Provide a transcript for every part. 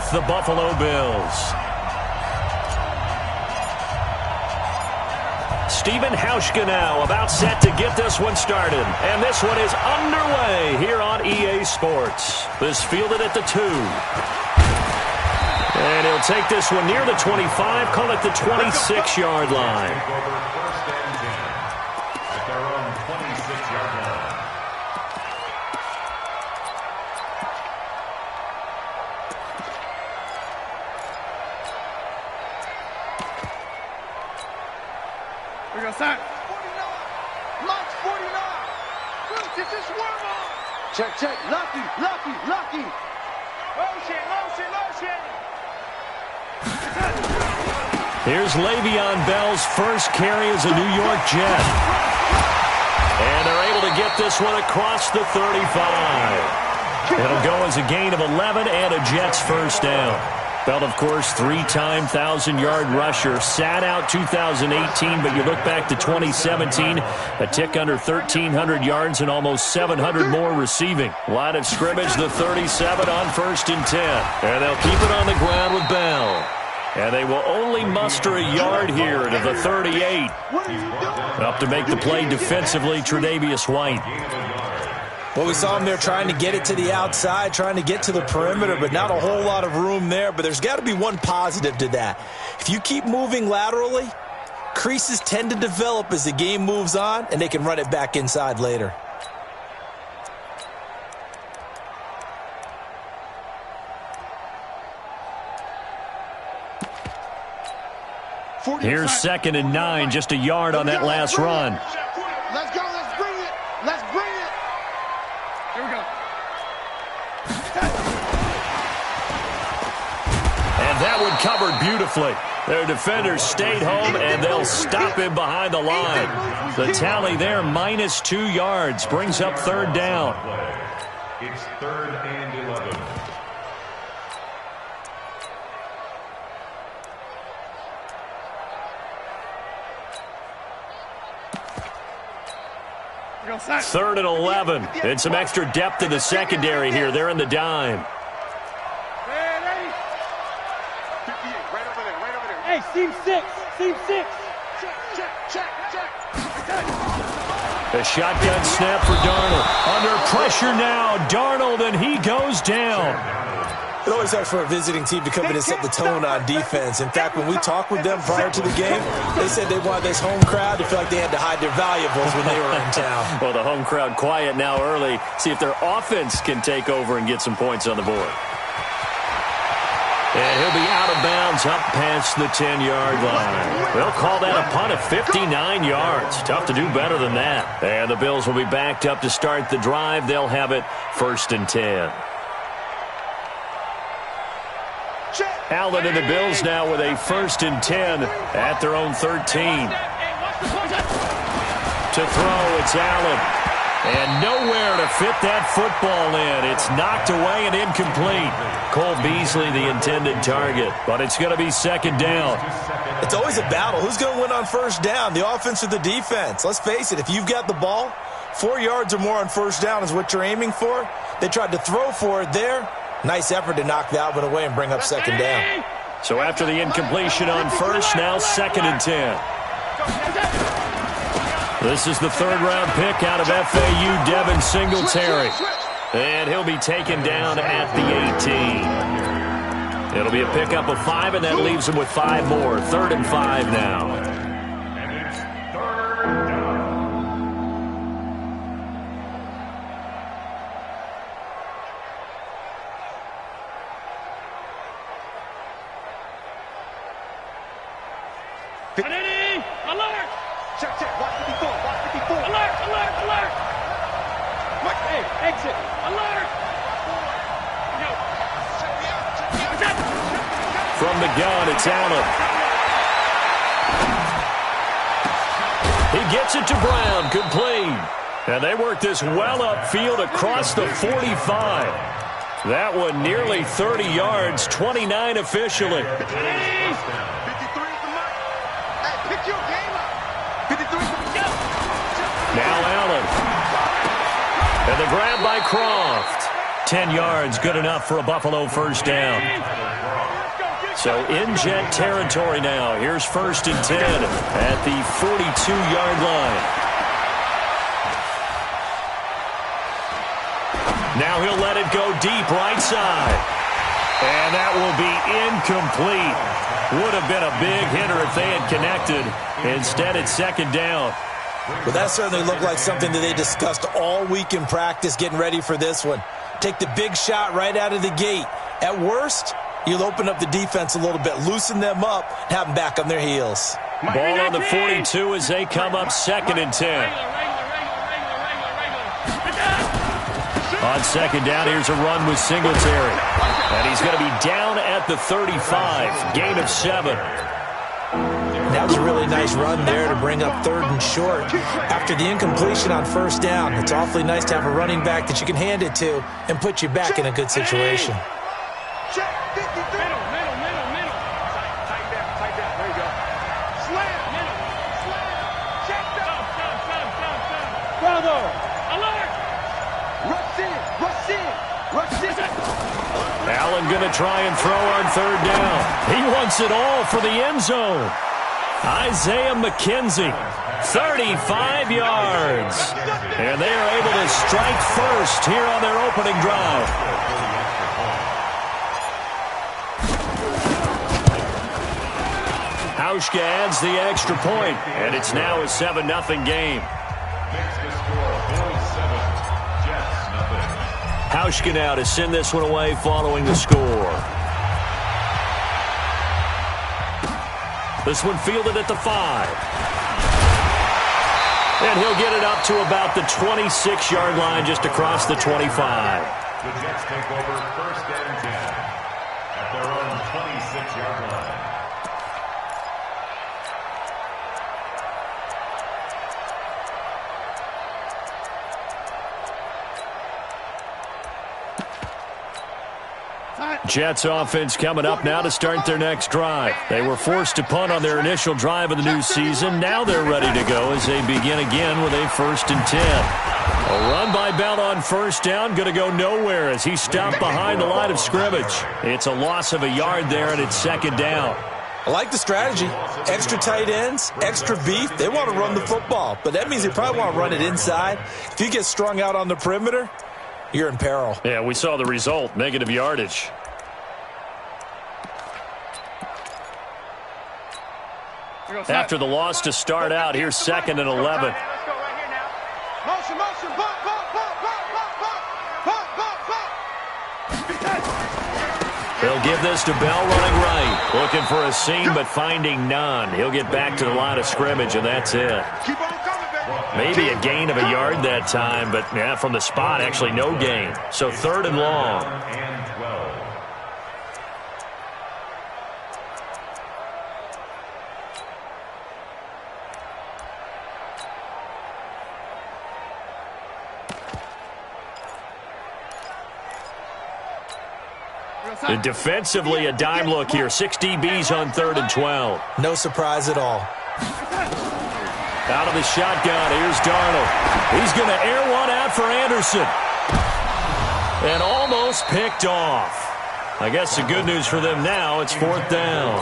with the Buffalo Bills. Steven Hauschka now about set to get this one started. And this one is underway here on EA Sports. This fielded at the 2. And he'll take this one near the 25, call it the 26-yard line. We go, Sack. 49. Lunch 49. This is Worma. Check, check. Lucky. Motion. Here's Le'Veon Bell's first carry as a New York Jet. And they're able to get this one across the 35. It'll go as a gain of 11 and a Jets first down. Bell, of course, 3-time 1,000-yard rusher. Sat out 2018, but you look back to 2017, a tick under 1,300 yards and almost 700 more receiving. Line of scrimmage, the 37 on 1st and 10. And they'll keep it on the ground with Bell. And they will only muster a yard here to the 38. Up to make the play defensively, Tre'Davious White. Well, we saw him there trying to get it to the outside, trying to get to the perimeter, but not a whole lot of room there. But there's got to be one positive to that. If you keep moving laterally, creases tend to develop as the game moves on, and they can run it back inside later. Here's 2nd and 9, just a yard on that last run. Let's go. Let's bring it. Here we go. And that one covered beautifully. Their defenders stayed home, and they'll stop him behind the line. The tally there, -2 yards, brings up 3rd down. It's 3rd and 11. We go, Sack. 3rd and 11. And some extra depth in the secondary here. They're in the dime. Hey, seam 6. Check. A shotgun snap for Darnold. Under pressure now, Darnold, and he goes down. It always helps for a visiting team to come in and set the tone on defense. In fact, when we talked with them prior to the game, they said they wanted this home crowd to feel like they had to hide their valuables when they were in town. Well, the home crowd quiet now early. See if their offense can take over and get some points on the board. And he'll be out of bounds up past the 10-yard line. They'll call that a punt of 59 yards. Tough to do better than that. And the Bills will be backed up to start the drive. They'll have it 1st and 10. Allen and the Bills now with a 1st and 10 at their own 13. To throw, it's Allen. And nowhere to fit that football in. It's knocked away and incomplete. Cole Beasley, the intended target. But it's going to be 2nd down. It's always a battle. Who's going to win on 1st down, the offense or the defense? Let's face it, if you've got the ball, 4 yards or more on 1st down is what you're aiming for. They tried to throw for it there. Nice effort to knock that one away and bring up 2nd down. So after the incompletion on 1st, now 2nd and 10. This is the 3rd-round pick out of FAU, Devin Singletary. And he'll be taken down at the 18. It'll be a pickup of 5, and that leaves him with 5 more. 3rd and 5 now. And it's 3rd down. Alert! Check. Watch 54. Alert! Hey, exit! Alert! From the gun, it's Allen. He gets it to Brown, complete. And they work this well upfield across the 45. That one nearly 30 yards, 29 officially. 53 is the mark. Hey, pick your game up. 53 is the go. Now Allen. And the grab by Croft. 10 yards, good enough for a Buffalo 1st down. So in Jet territory now. Here's 1st and 10 at the 42-yard line. Now he'll let it go deep right side. And that will be incomplete. Would have been a big hitter if they had connected. Instead, it's 2nd down. Well, that certainly looked like something that they discussed all week in practice getting ready for this one. Take the big shot right out of the gate. At worst, you'll open up the defense a little bit, loosen them up, and have them back on their heels. Ball on the 42 as they come up 2nd and 10. On 2nd down, here's a run with Singletary. And he's going to be down at the 35. Gain of 7. That was a really nice run there to bring up 3rd and short. After the incompletion on 1st down, it's awfully nice to have a running back that you can hand it to and put you back in a good situation. Check. 53. Middle. Tight down. There you go. Slam. Check down. Bravo. Alert. Rush in. Allen going to try and throw on 3rd down. He wants it all for the end zone. Isaiah McKenzie, 35 yards. And they are able to strike first here on their opening drive. Hauschka adds the extra point, and it's now a 7-0 game. Hauschka now to send this one away following the score. This one fielded at the 5. And he'll get it up to about the 26-yard line, just across the 25. The Jets take over 1st and 10 at their own 26-yard line. Jets offense coming up now to start their next drive. They were forced to punt on their initial drive of the new season. Now they're ready to go as they begin again with a 1st and 10. A run by Bell on 1st down, going to go nowhere as he stopped behind the line of scrimmage. It's a loss of a yard there, and it's 2nd down. I like the strategy. Extra tight ends, extra beef. They want to run the football, but that means they probably want to run it inside. If you get strung out on the perimeter, you're in peril. Yeah, we saw the result, negative yardage. After the loss to start out, here's 2nd and 11. Let's go right here now. Motion. They'll give this to Bell running right. Looking for a seam, but finding none. He'll get back to the line of scrimmage, and that's it. Keep on coming, baby. Maybe a gain of a yard that time, but yeah, from the spot, actually no gain. So 3rd and long. And 12. And defensively, a dime look here. 6 DBs on 3rd and 12. No surprise at all. Out of the shotgun, here's Darnold. He's going to air one out for Anderson. And almost picked off. I guess the good news for them now, it's 4th down.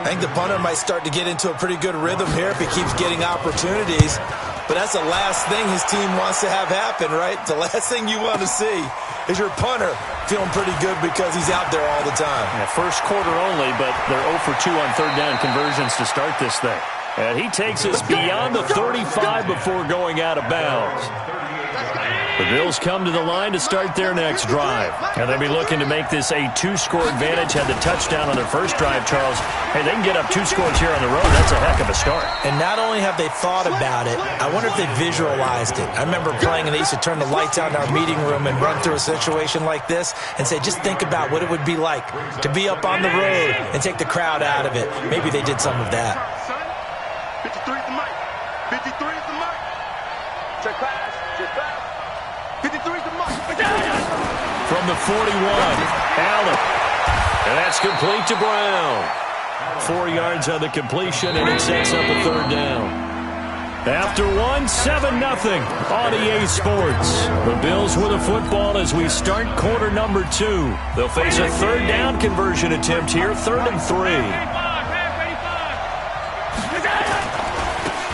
I think the punter might start to get into a pretty good rhythm here if he keeps getting opportunities. But that's the last thing his team wants to have happen, right? The last thing you want to see is your punter feeling pretty good because he's out there all the time. Yeah, first quarter only, but they're 0 for 2 on 3rd down conversions to start this thing. And he takes us beyond the 35 before going out of bounds. The Bills come to the line to start their next drive. And they'll be looking to make this a 2-score advantage. Had the touchdown on their first drive, Charles. Hey, they can get up 2 scores here on the road. That's a heck of a start. And not only have they thought about it, I wonder if they visualized it. I remember playing, and they used to turn the lights out in our meeting room and run through a situation like this and say, just think about what it would be like to be up on the road and take the crowd out of it. Maybe they did some of that. 53 is the mic. 53 is the mic. Check pass. 53 is the mic. From the 41, Allen. And that's complete to Brown. 4 yards on the completion, and it sets up a 3rd down. After one, 7-0 on EA Sports. The Bills with a football as we start quarter number 2. They'll face a third down conversion attempt here, 3rd and 3.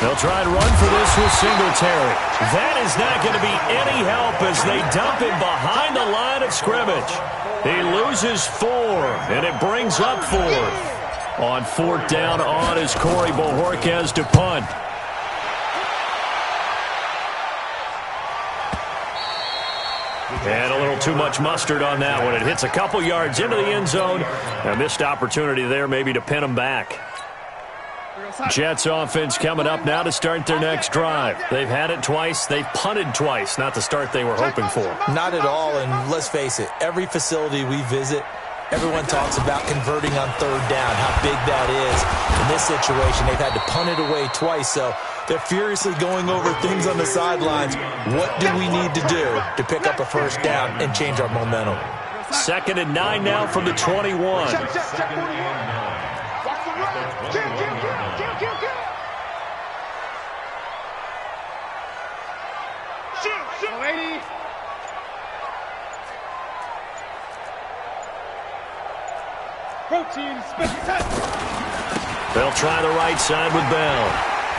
They'll try and run for this with Singletary. That is not going to be any help as they dump him behind the line of scrimmage. He loses 4, and it brings up 4th. On 4th down on is Corey Bojorquez to punt. And a little too much mustard on that one. It hits a couple yards into the end zone. A missed opportunity there maybe to pin him back. Jets offense coming up now to start their next drive. They've had it twice. They've punted twice. Not the start they were hoping for. Not at all, and let's face it, every facility we visit, everyone talks about converting on 3rd down, how big that is. In this situation, they've had to punt it away twice, so they're furiously going over things on the sidelines. What do we need to do to pick up a 1st down and change our momentum? 2nd and 9 now from the 21. They'll try the right side with Bell.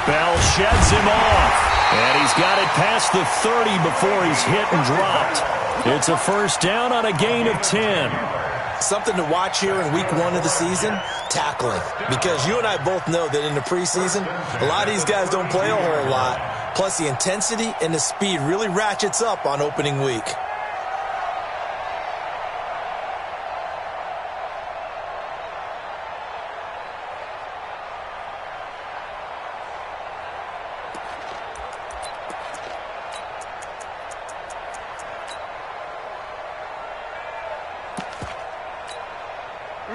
Bell sheds him off. And he's got it past the 30 before he's hit and dropped. It's a 1st down on a gain of 10. Something to watch here in week 1 of the season, tackling. Because you and I both know that in the preseason, a lot of these guys don't play a whole lot. Plus, the intensity and the speed really ratchets up on opening week.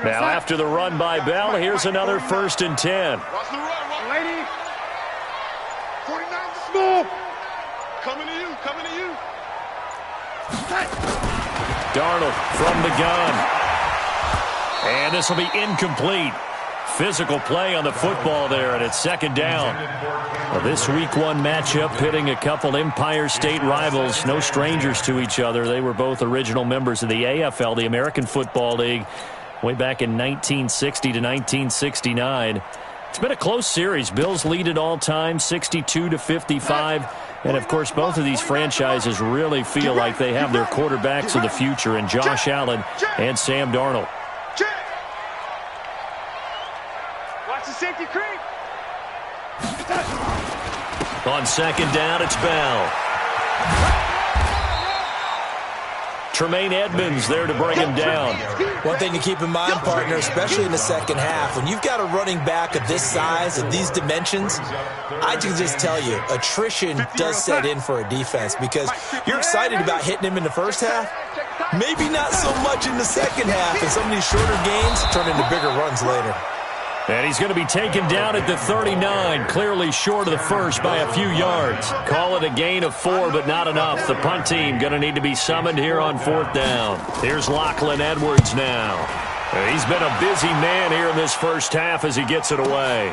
Now, after the run by Bell, here's another 1st and 10. Watch the run, lady. 49 small. Coming to you, coming to you. Darnold from the gun. And this will be incomplete. Physical play on the football there, and it's 2nd down. Well, this week 1 matchup pitting a couple Empire State rivals, no strangers to each other. They were both original members of the AFL, the American Football League, way back in 1960 to 1969. It's been a close series. Bills lead it all time, 62-55. And, of course, both of these franchises really feel like they have their quarterbacks of the future in Josh Allen and Sam Darnold. Watch the safety creep. On 2nd down, it's Bell. Tremaine Edmonds there to bring him down. One thing to keep in mind, partner, especially in the second half, when you've got a running back of this size, of these dimensions, I can just tell you, attrition does set in for a defense because you're excited about hitting him in the first half, maybe not so much in the second half, and some of these shorter gains turn into bigger runs later. And he's going to be taken down at the 39, clearly short of the first by a few yards. Call it a gain of 4, but not enough. The punt team going to need to be summoned here on 4th down. Here's Lachlan Edwards now. He's been a busy man here in this first half as he gets it away.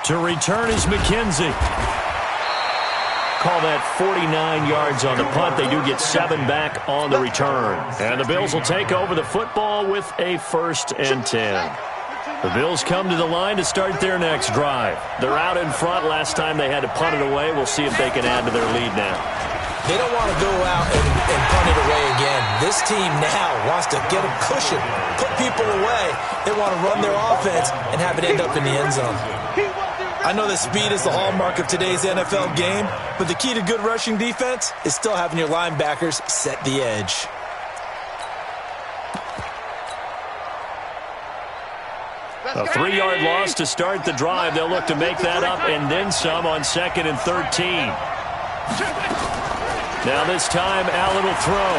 To return is McKenzie. Call that 49 yards on the punt. They do get 7 back on the return. And the Bills will take over the football with a 1st and 10. The Bills come to the line to start their next drive. They're out in front. Last time they had to punt it away. We'll see if they can add to their lead now. They don't want to go out and punt it away again. This team now wants to get a cushion, put people away. They want to run their offense and have it end up in the end zone. I know that speed is the hallmark of today's NFL game, but the key to good rushing defense is still having your linebackers set the edge. A 3-yard loss to start the drive. They'll look to make that up and then some on 2nd and 13. Now this time, Allen will throw.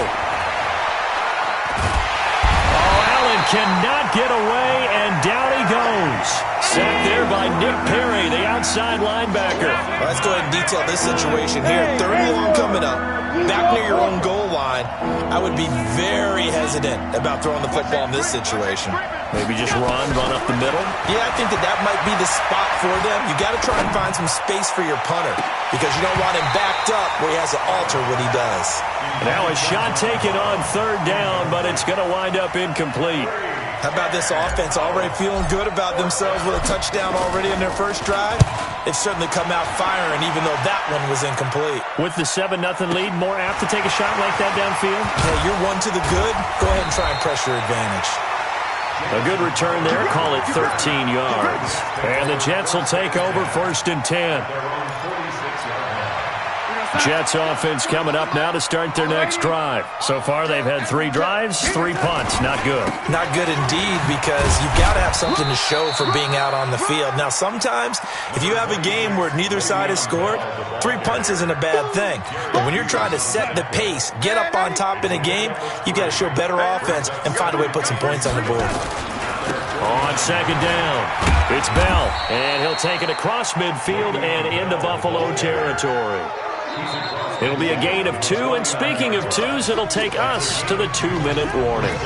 Oh, Allen cannot get away, and down he goes. Sacked there by Nick Perry, the outside linebacker. Well, let's go ahead and detail this situation here. Third and long coming up, back near your own goal line. I would be very hesitant about throwing the football in this situation. Maybe just run up the middle? Yeah, I think that might be the spot for them. You got to try and find some space for your punter because you don't want him backed up where he has to alter what he does. Now a shot taken on third down, but it's going to wind up incomplete. How about this offense already feeling good about themselves with a touchdown already in their first drive? They've certainly come out firing, even though that one was incomplete. With the 7-0 lead, more apt to take a shot like that downfield? Yeah, you're one to the good. Go ahead and try and press your advantage. A good return there. Call it 13 yards. And the Jets will take over 1st and 10. Jets offense coming up now to start their next drive. So far, they've had 3 drives, 3 punts. Not good. Not good indeed, because you've got to have something to show for being out on the field. Now, sometimes, if you have a game where neither side has scored, 3 punts isn't a bad thing. But when you're trying to set the pace, get up on top in a game, you got to show better offense and find a way to put some points on the board. On 2nd down, it's Bell, and he'll take it across midfield and into Buffalo territory. It'll be a gain of 2, and speaking of 2s, it'll take us to the 2-minute warning.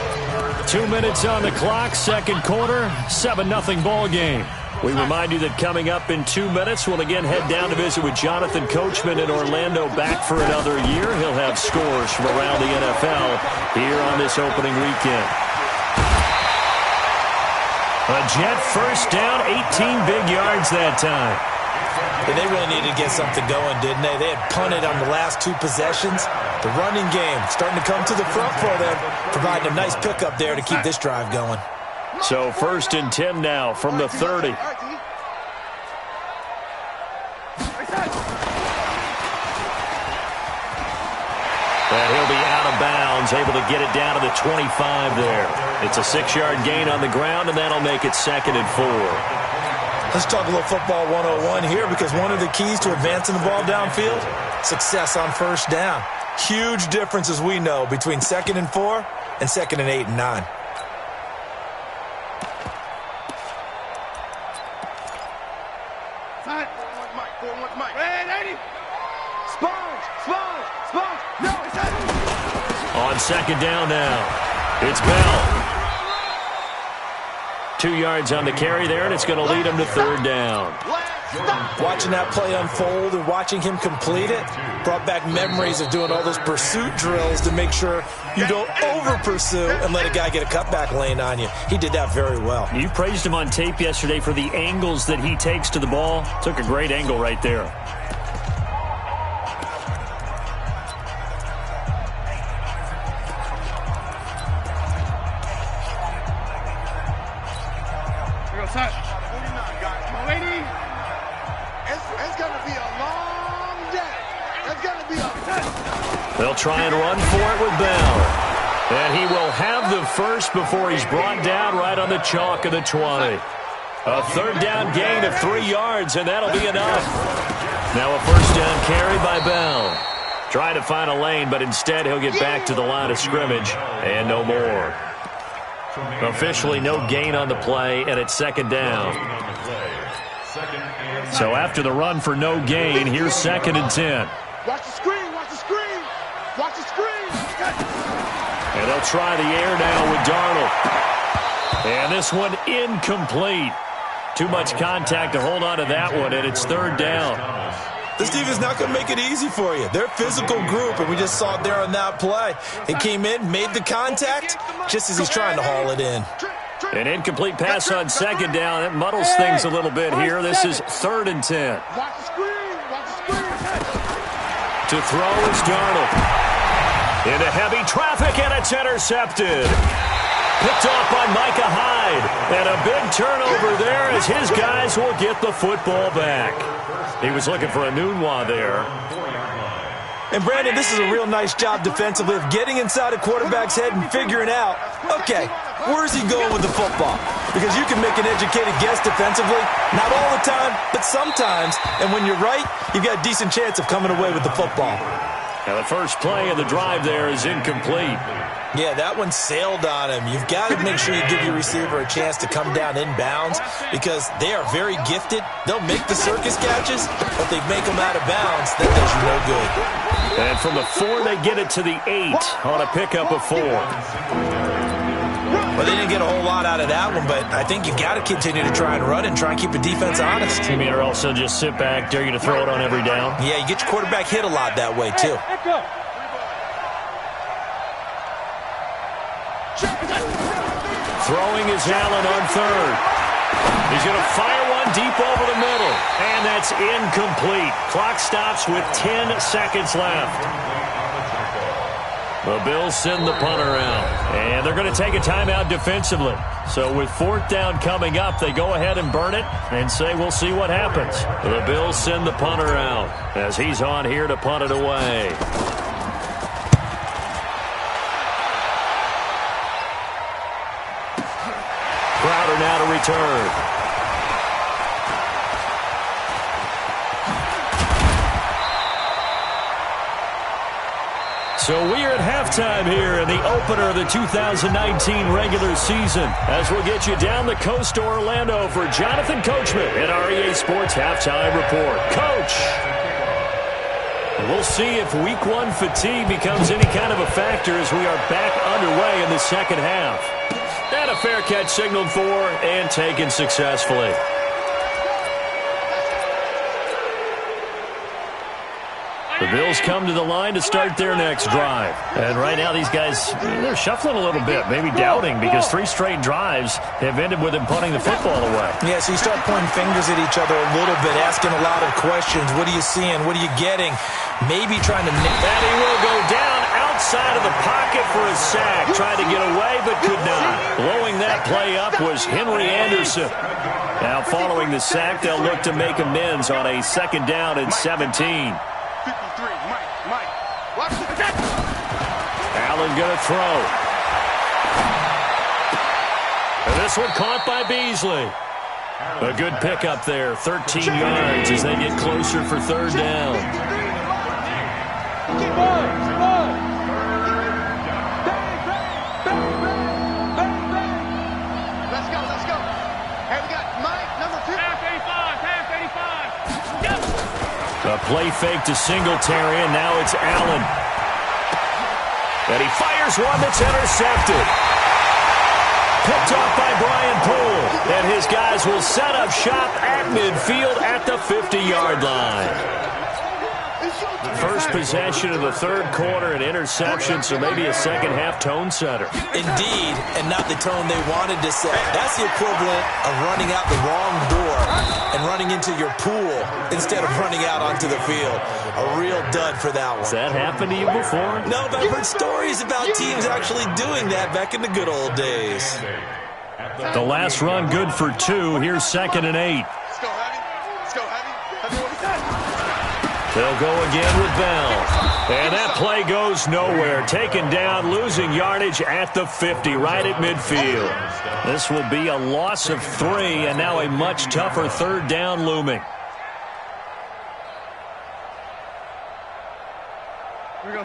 2 minutes on the clock, 2nd quarter, 7-0 ball game. We remind you that coming up in 2 minutes, we'll again head down to visit with Jonathan Coachman in Orlando, back for another year. He'll have scores from around the NFL here on this opening weekend. A Jet first down, 18 big yards that time. And they really needed to get something going, didn't they? They had punted on the last 2 possessions. The running game starting to come to the front for them, providing a nice pickup there to keep this drive going. So 1st and 10 now from the 30. And he'll be out of bounds, able to get it down to the 25 there. It's a 6-yard gain on the ground, and that'll make it 2nd and 4. Let's talk a little football 101 here, because one of the keys to advancing the ball downfield, success on first down. Huge difference, as we know, between 2nd and 4 and 2nd and 8 and 9. On 2nd down now, it's Bell. 2 yards on the carry there, and it's going to lead him to 3rd down. Watching that play unfold and watching him complete it brought back memories of doing all those pursuit drills to make sure you don't over-pursue and let a guy get a cutback lane on you. He did that very well. You praised him on tape yesterday for the angles that he takes to the ball. Took a great angle right there. They'll try and run for it with Bell. And he will have the first before he's brought down right on the chalk of the 20. A 3rd down gain of 3 yards, and that'll be enough. Now a 1st down carry by Bell. Trying to find a lane, but instead he'll get back to the line of scrimmage, and no more. Officially no gain on the play, and it's 2nd down. So after the run for no gain, here's 2nd and 10. Watch the screen, watch the screen. Watch the screen. And they'll try the air now with Darnold. And this one incomplete. Too much contact to hold on to that one, and it's 3rd down. This defense is not going to make it easy for you. They're a physical group, and we just saw it there on that play. He came in, made the contact, just as he's trying to haul it in. An incomplete pass on 2nd down. It muddles things a little bit here. This is 3rd and 10. Watch the screen, watch the screen. To throw is Darnold. Into heavy traffic, and it's intercepted. Picked off by Micah Hyde. And a big turnover there as his guys will get the football back. He was looking for a Nunwa there. And, Brandon, this is a real nice job defensively of getting inside a quarterback's head and figuring out, okay, where's he going with the football? Because you can make an educated guess defensively, not all the time, but sometimes. And when you're right, you've got a decent chance of coming away with the football. Now the first play of the drive there is incomplete. Yeah, that one sailed on him. You've got to make sure you give your receiver a chance to come down inbounds because they are very gifted. They'll make the circus catches, but they make them out of bounds. That does you no good. And from the 4, they get it to the 8 on a pickup of 4. Well, they didn't get a whole lot out of that one, but I think you've got to continue to try and run and try and keep the defense honest. You mean, or also just sit back, dare you to throw it on every down? Yeah, you get your quarterback hit a lot that way, too. Throwing is Allen on 3rd. He's going to fire one deep over the middle, and that's incomplete. Clock stops with 10 seconds left. The Bills send the punter out, and they're going to take a timeout defensively. So with 4th down coming up, they go ahead and burn it and say we'll see what happens. The Bills send the punter out as he's on here to punt it away. Crowder now to return. So we are at halftime here in the opener of the 2019 regular season as we'll get you down the coast to Orlando for Jonathan Coachman at our EA Sports Halftime Report. Coach! And we'll see if Week 1 fatigue becomes any kind of a factor as we are back underway in the second half. And a fair catch signaled for and taken successfully. The Bills come to the line to start their next drive. And right now these guys, they're shuffling a little bit, maybe doubting because 3 straight drives have ended with them punting the football away. Yeah, so you start pointing fingers at each other a little bit, asking a lot of questions. What are you seeing? What are you getting? Maybe trying to nick. And he will go down outside of the pocket for a sack. Tried to get away but could not. Blowing that play up was Henry Anderson. Now following the sack, they'll look to make amends on a 2nd down and 17. Allen going to throw. And this one caught by Beasley. A good pickup there, 13 yards as they get closer for 3rd down. Let's go, let's go. Hey, we got Mike, number 2. Half 85. A play fake to Singletary, and now it's Allen. And he fires one that's intercepted. Picked off by Brian Poole. And his guys will set up shop at midfield at the 50-yard line. First possession of the 3rd quarter, an interception, so maybe a second-half tone setter. Indeed, and not the tone they wanted to set. That's the equivalent of running out the wrong door and running into your pool instead of running out onto the field. A real dud for that one. Has that happened to you before? No, but I've heard stories about teams actually doing that back in the good old days. The last run good for 2. Here's 2nd and 8. Let's go, Heavy. Let's go, Heavy. They'll go again with Bell. And that play goes nowhere. Taken down, losing yardage at the 50, right at midfield. This will be a loss of 3, and now a much tougher 3rd down looming.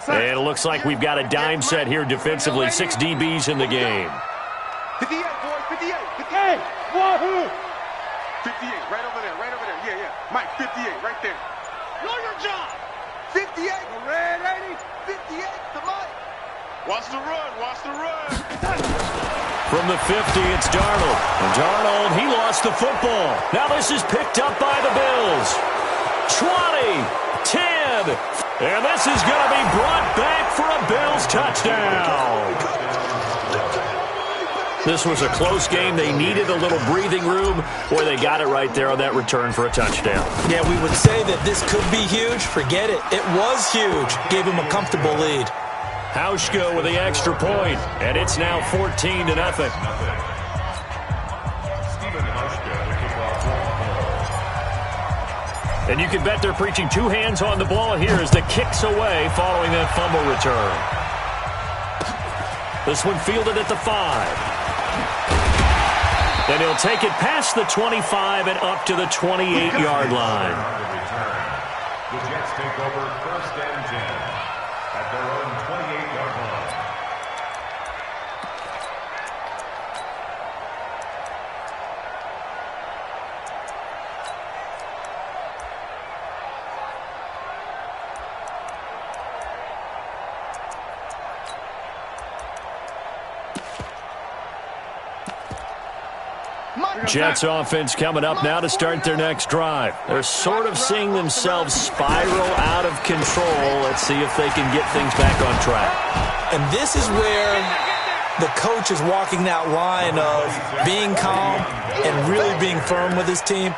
And it looks like we've got a dime set here defensively. 6 DBs in the game. 58, boys, 58. 58. Wahoo! 58, right over there, right over there. Yeah, yeah. Mike, 58, right there. Know your job. 58. The red 80. 58 to Mike. Watch the run. Watch the run. From the 50, it's Darnold. And Darnold, he lost the football. Now this is picked up by the Bills. 20, 10, and this is going to be brought back for a Bills touchdown. This was a close game. They needed a little breathing room. Boy, they got it right there on that return for a touchdown. Yeah, we would say that this could be huge. Forget it. It was huge. Gave him a comfortable lead. Hauschka with the extra point, and it's now 14-0. And you can bet they're preaching 2 hands on the ball here as the kick's away following that fumble return. This one fielded at the 5. And he'll take it past the 25 and up to the 28-yard line. The Jets take over 1st and 10. at their own 28-yard line. Jets offense coming up now to start their next drive. They're sort of seeing themselves spiral out of control. Let's see if they can get things back on track. And this is where the coach is walking that line of being calm and really being firm with his team.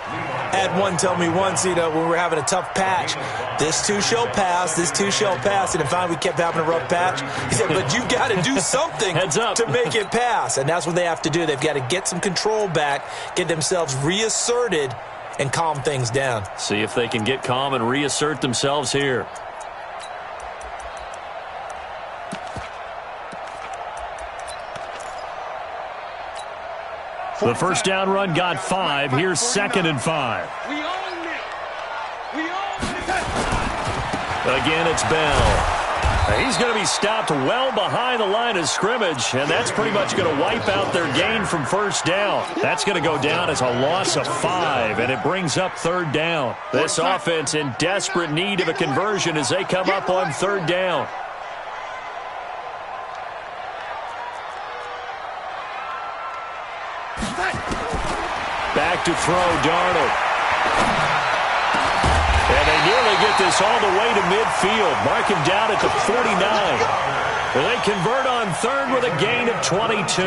I had one tell me once, when we were having a tough patch, this too shall pass, this too shall pass. And finally we kept having a rough patch. He said, but you got to do something to make it pass. And that's what they have to do. They've got to get some control back, get themselves reasserted, and calm things down. See if they can get calm and reassert themselves here. The first down run got 5. Here's 2nd and 5. We own it. We own it. Again, it's Bell. He's going to be stopped well behind the line of scrimmage, and that's pretty much going to wipe out their gain from first down. That's going to go down as a loss of 5, and it brings up 3rd down. This offense in desperate need of a conversion as they come up on 3rd down. Back to throw, Darnold. And they nearly get this all the way to midfield. Mark him down at the 49. And they convert on 3rd with a gain of 22.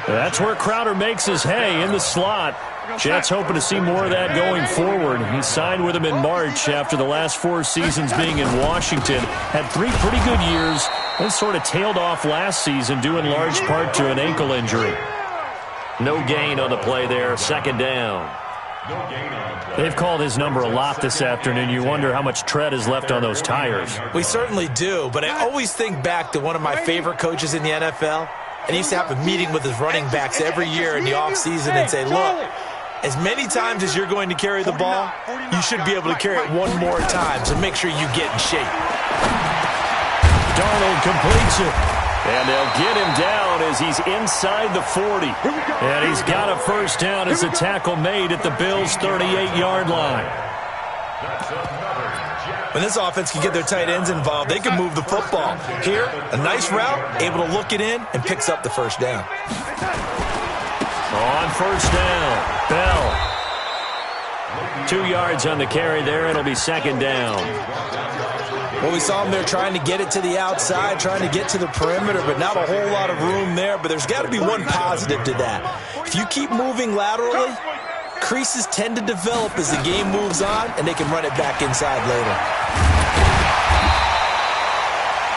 That's where Crowder makes his hay in the slot. Jets hoping to see more of that going forward. He signed with them in March after the last 4 seasons being in Washington. Had 3 pretty good years, then sort of tailed off last season due in large part to an ankle injury. No gain on the play there, 2nd down. They've called his number a lot this afternoon. You wonder how much tread is left on those tires. We certainly do, but I always think back to one of my favorite coaches in the NFL, and he used to have a meeting with his running backs every year in the offseason and say, look, as many times as you're going to carry the ball, you should be able to carry it one more time, so make sure you get in shape. Darnold completes it. And they'll get him down as he's inside the 40. And he's got a first down as a tackle made at the Bills' 38-yard line. When this offense can get their tight ends involved, they can move the football. Here, a nice route, able to look it in, and picks up the first down. On first down, Bell. 2 yards on the carry there. It'll be 2nd down. Well, we saw them there trying to get it to the outside, trying to get to the perimeter, but not a whole lot of room there. But there's got to be one positive to that. If you keep moving laterally, creases tend to develop as the game moves on, and they can run it back inside later.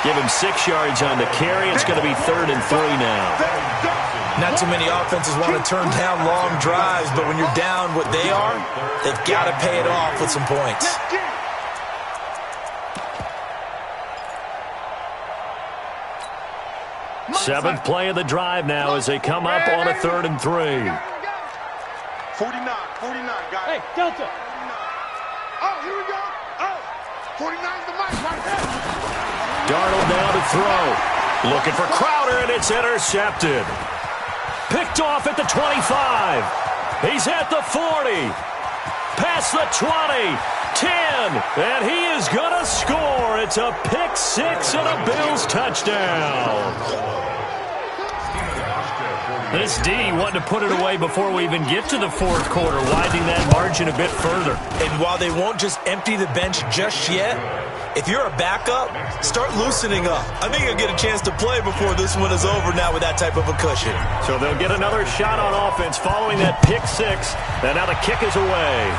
Give him 6 yards on the carry. It's going to be 3rd and 3 now. Not too many offenses want to turn down long drives, but when you're down what they are, they've got to pay it off with some points. Seventh play of the drive now as they come up on a 3rd and 3. 49, guys. Hey, Delta. Oh, here we go. Oh, 49's the mic right there. Darnold now to throw. Looking for Crowder, and it's intercepted. Picked off at the 25. He's at the 40. Past the 20. 10. And he is going to score. It's a pick 6 and a Bills touchdown. This D wanting to put it away before we even get to the 4th quarter, widening that margin a bit further. And while they won't just empty the bench just yet, if you're a backup, start loosening up. I think you'll get a chance to play before this one is over now with that type of a cushion. So they'll get another shot on offense following that pick 6. And now the kick is away.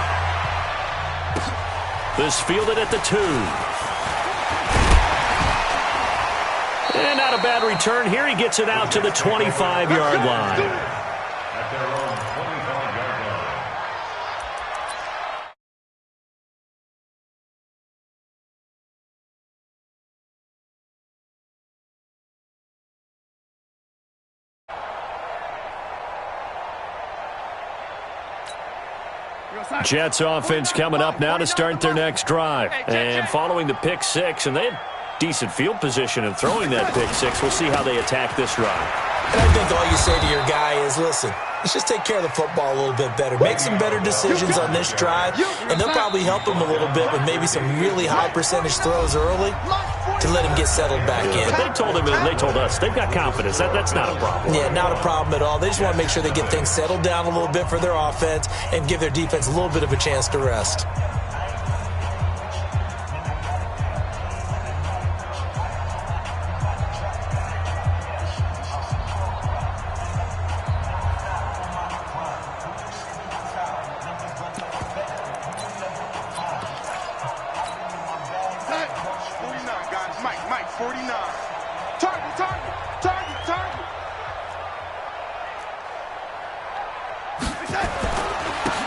This fielded at the 2. And not a bad return here. He gets it out to the 25-yard line. At their own 25-yard line. Jets offense coming up now to start their next drive. And following the pick six, and they had decent field position in throwing that pick six. We'll see how they attack this drive. And I think all you say to your guy is, listen, let's just take care of the football a little bit better. Make some better decisions on this drive, and they'll probably help him a little bit with maybe some really high percentage throws early to let him get settled back in. But they told him, and they told us, they've got confidence. That's not a problem. Yeah, not a problem at all. They just want to make sure they get things settled down a little bit for their offense and give their defense a little bit of a chance to rest.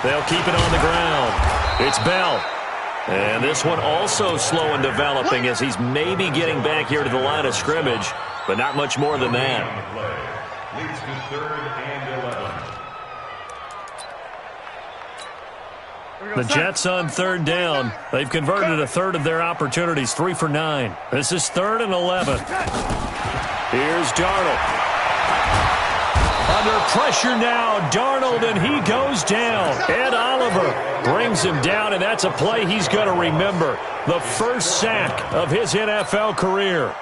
They'll keep it on the ground. It's Bell. And this one also slow in developing as he's maybe getting back here to the line of scrimmage, but not much more than that. Leads to 3rd and 11. The Jets on 3rd down. They've converted a third of their opportunities, 3 for 9. This is 3rd and 11. Here's Darnold. Under pressure now, Darnold, and he goes down. Ed Oliver brings him down, and that's a play he's going to remember. The first sack of his NFL career.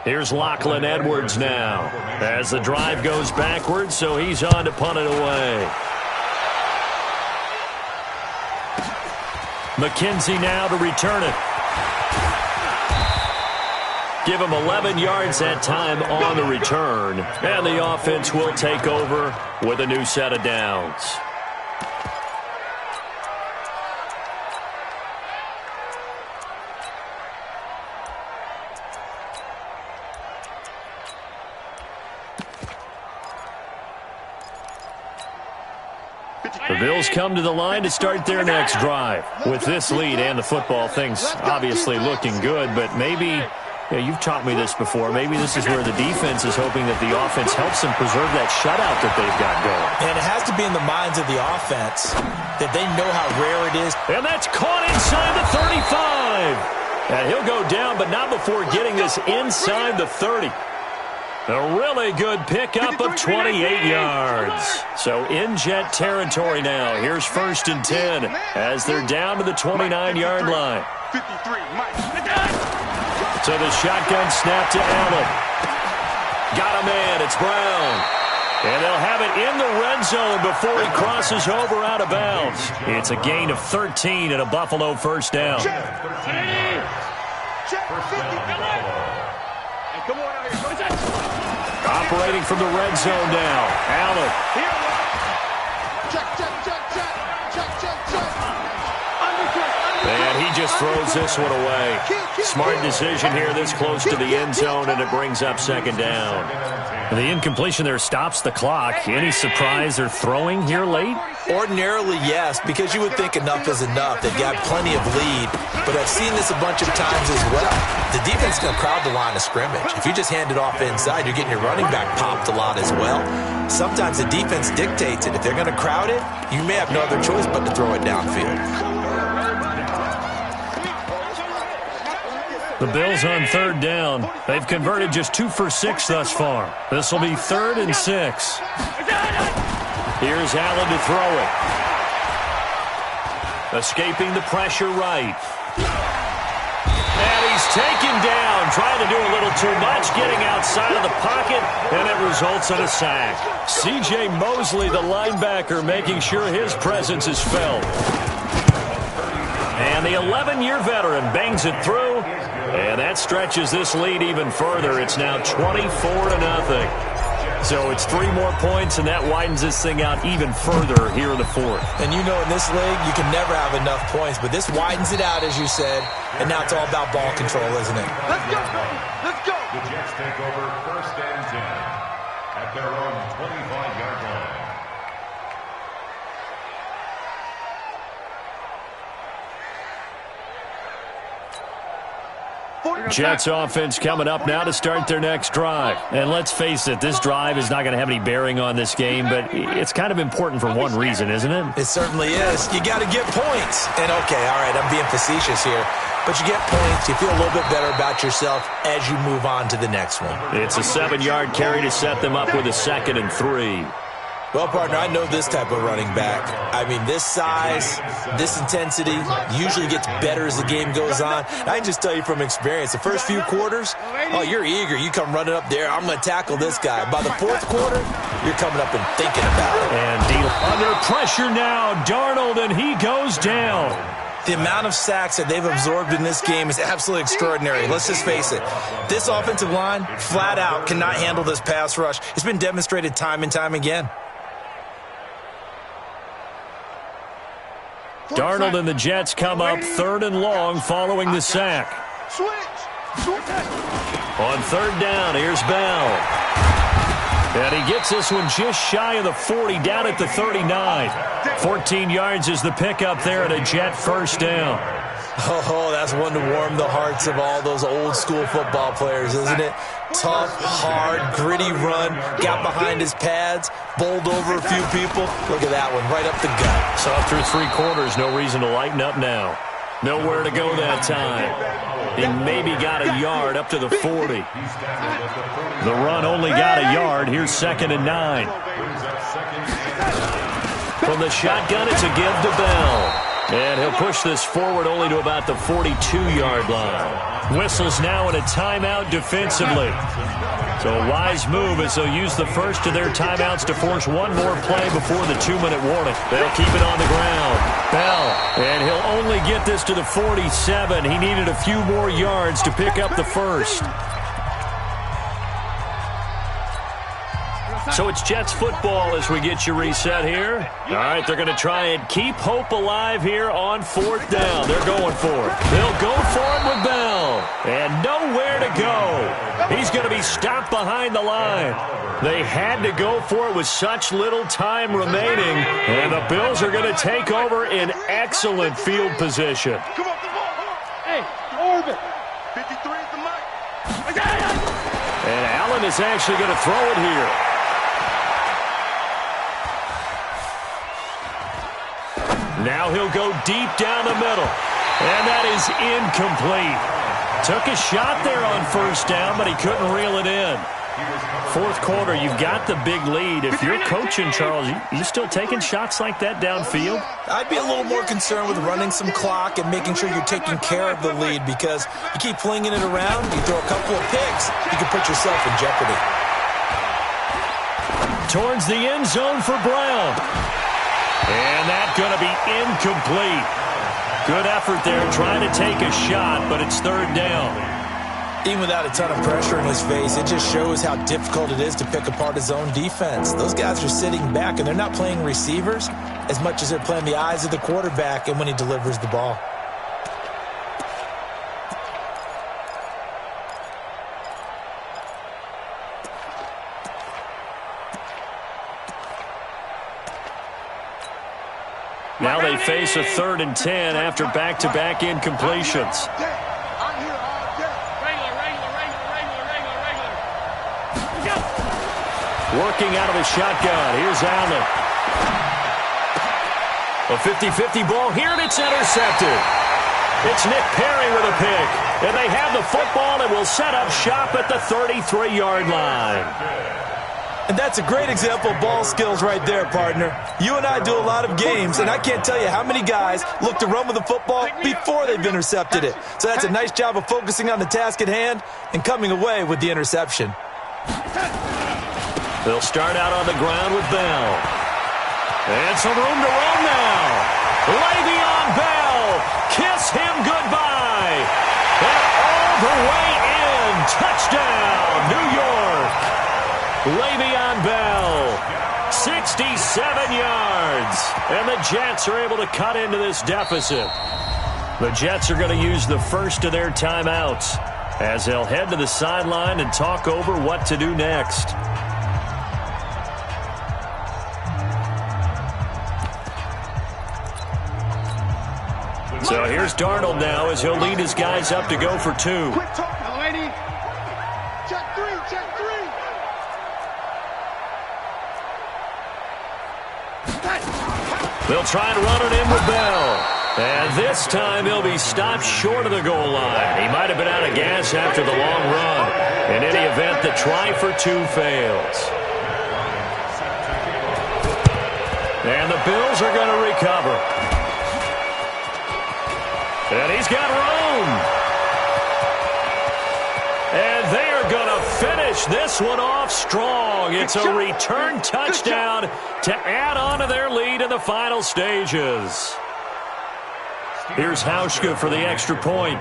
Here's Lachlan Edwards now as the drive goes backwards, so he's on to punt it away. McKenzie now to return it. Give him 11 yards that time on the return. And the offense will take over with a new set of downs. The Bills come to the line to start their next drive. With this lead and the football, things obviously looking good, but maybe, you've taught me this before, maybe this is where the defense is hoping that the offense helps them preserve that shutout that they've got going. And it has to be in the minds of the offense that they know how rare it is. And that's caught inside the 35. And he'll go down, but not before getting this inside the 30. A really good pickup of 28 yards. So in Jet territory now. Here's 1st and 10 as they're down to the 29-yard line. 53, Mike. So the shotgun snap to Allen. Got a man. It's Brown. And they'll have it in the red zone before he crosses over out of bounds. It's a gain of 13 and a Buffalo first down. Check 50. Come on out here. Operating from the red zone now. Allen. And he just throws this one away. Smart decision here this close to the end zone, and it brings up 2nd down. The incompletion there stops the clock. Any surprise they're throwing here late? Ordinarily, yes, because you would think enough is enough. They've got plenty of lead, but I've seen this a bunch of times as well. The defense is going to crowd the line of scrimmage. If you just hand it off inside, you're getting your running back popped a lot as well. Sometimes the defense dictates it. If they're going to crowd it, you may have no other choice but to throw it downfield. The Bills on 3rd down. They've converted just 2 for 6 thus far. This will be 3rd and 6. Here's Allen to throw it. Escaping the pressure right. And he's taken down, trying to do a little too much, getting outside of the pocket, and it results in a sack. C.J. Mosley, the linebacker, making sure his presence is felt. And the 11-year veteran bangs it through, and that stretches this lead even further. It's now 24-0. So it's 3 more points, and that widens this thing out even further here in the 4th. And you know in this league, you can never have enough points, but this widens it out, as you said, and now it's all about ball control, isn't it? Let's go. Let's go. The Jets take over 1st and 10 at their own 25-yard line. Jets offense coming up now to start their next drive. And let's face it, this drive is not going to have any bearing on this game, but it's kind of important for one reason, isn't it? It certainly is. You got to get points. And, okay, all right, I'm being facetious here. But you get points, you feel a little bit better about yourself as you move on to the next one. It's a 7-yard carry to set them up with a 2nd and 3. Well, partner, I know this type of running back. I mean, this size, this intensity usually gets better as the game goes on. I can just tell you from experience, the first few quarters, oh, you're eager. You come running up there, I'm going to tackle this guy. By the 4th quarter, you're coming up and thinking about it. And under pressure now, Darnold, and he goes down. The amount of sacks that they've absorbed in this game is absolutely extraordinary. Let's just face it. This offensive line, flat out, cannot handle this pass rush. It's been demonstrated time and time again. Darnold and the Jets come up 3rd and long following the sack. On 3rd down, here's Bell. And he gets this one just shy of the 40, down at the 39. 14 yards is the pickup there at a Jet 1st down. Oh, that's one to warm the hearts of all those old school football players, isn't it? Tough, hard, gritty run, got behind his pads, bowled over a few people. Look at that one, right up the gut. So through 3 quarters, no reason to lighten up now. Nowhere to go that time. He maybe got a yard up to the 40. The run only got a yard. Here's 2nd and 9. From the shotgun, it's a give to Bell. And he'll push this forward only to about the 42-yard line. Whistles now in a timeout defensively. So a wise move as they'll use the first of their timeouts to force one more play before the 2-minute warning. They'll keep it on the ground. Bell, and he'll only get this to the 47. He needed a few more yards to pick up the first. So it's Jets football as we get you reset here. All right, they're going to try and keep hope alive here on 4th down. They're going for it. They'll go for it with Bell. And nowhere to go. He's going to be stopped behind the line. They had to go for it with such little time remaining. And the Bills are going to take over in excellent field position. Come on. Hey, orbit. 53 is the mic. And Allen is actually going to throw it here. Now he'll go deep down the middle. And that is incomplete. Took a shot there on 1st down, but he couldn't reel it in. 4th quarter, you've got the big lead. If you're coaching, Charles, you still taking shots like that downfield? I'd be a little more concerned with running some clock and making sure you're taking care of the lead, because you keep flinging it around, you throw a couple of picks, you can put yourself in jeopardy. Towards the end zone for Brown. And that's going to be incomplete. Good effort there trying to take a shot, but it's 3rd down. Even without a ton of pressure in his face, it just shows how difficult it is to pick apart his own defense. Those guys are sitting back, and they're not playing receivers as much as they're playing the eyes of the quarterback and when he delivers the ball. Now they face a 3rd and 10 after back-to-back incompletions. Working out of the shotgun. Here's Allen. A 50-50 ball here, and it's intercepted. It's Nick Perry with a pick. And they have the football and will set up shop at the 33-yard line. And that's a great example of ball skills right there, partner. You and I do a lot of games, and I can't tell you how many guys look to run with the football before they've intercepted it. So that's a nice job of focusing on the task at hand and coming away with the interception. They'll start out on the ground with Bell. And some room to run now. Le'Veon Bell. Kiss him goodbye. And all the way in. Touchdown, New York. Le'Veon Bell, 67 yards. And the Jets are able to cut into this deficit. The Jets are going to use the first of their timeouts as they'll head to the sideline and talk over what to do next. So here's Darnold now as he'll lead his guys up to go for 2. Quit talking, lady. Check 3, check 3. They'll try and run it in with Bell. And this time he'll be stopped short of the goal line. He might have been out of gas after the long run. In any event, the try for 2 fails. And the Bills are going to recover. And he's got room. And they are going to finish this one off strong. It's a return touchdown to add on to their lead in the final stages. Here's Hauschka for the extra point.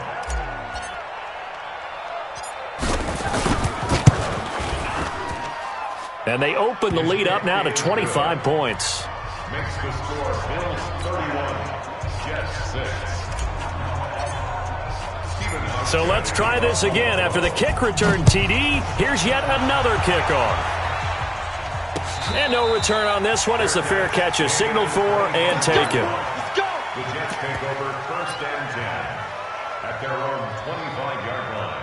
And they open the lead up now to 25 points. Makes the score Bills 31, Jets 6. So let's try this again. After the kick return TD, here's yet another kickoff. And no return on this one as the fair catch is signaled for and taken. The Jets take over 1st and 10 at their own 25-yard line.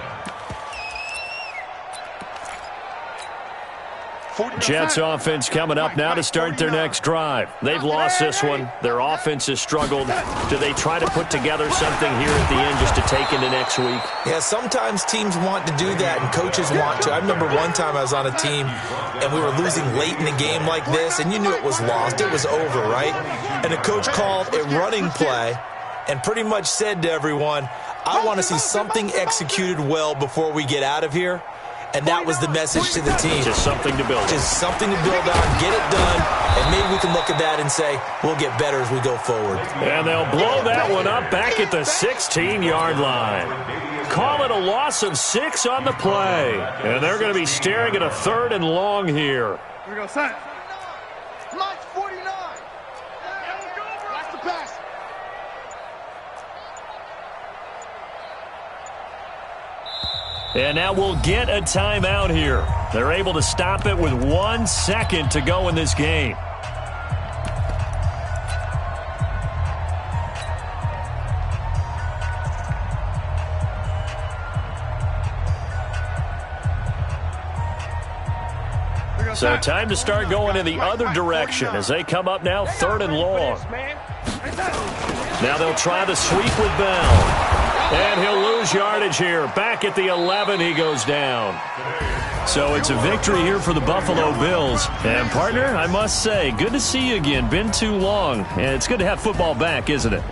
Jets offense coming up now to start their next drive. They've lost this one. Their offense has struggled. Do they try to put together something here at the end just to take into next week? Yeah, sometimes teams want to do that and coaches want to. I remember one time I was on a team and we were losing late in a game like this, and you knew it was lost. It was over, right? And the coach called a running play and pretty much said to everyone, I want to see something executed well before we get out of here. And that was the message to the team. Just something to build on. Just something to build on, get it done, and maybe we can look at that and say, we'll get better as we go forward. And they'll blow that one up back at the 16-yard line. Call it a loss of 6 on the play. And they're going to be staring at a 3rd and long here. Here we go, son. Mike's 49. Watch the pass. And now we'll get a timeout here. They're able to stop it with 1 second to go in this game. So time to start going in the other direction as they come up now 3rd and long. Now they'll try the sweep with Bell. And he'll lose yardage here. Back at the 11, he goes down. So it's a victory here for the Buffalo Bills. And, partner, I must say, good to see you again. Been too long. And it's good to have football back, isn't it?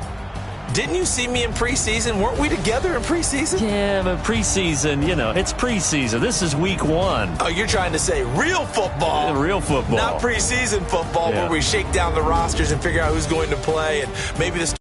Didn't you see me in preseason? Weren't we together in preseason? Yeah, but preseason, you know, it's preseason. This is week 1. Oh, you're trying to say real football. Real football. Not preseason football where we shake down the rosters and figure out who's going to play and maybe this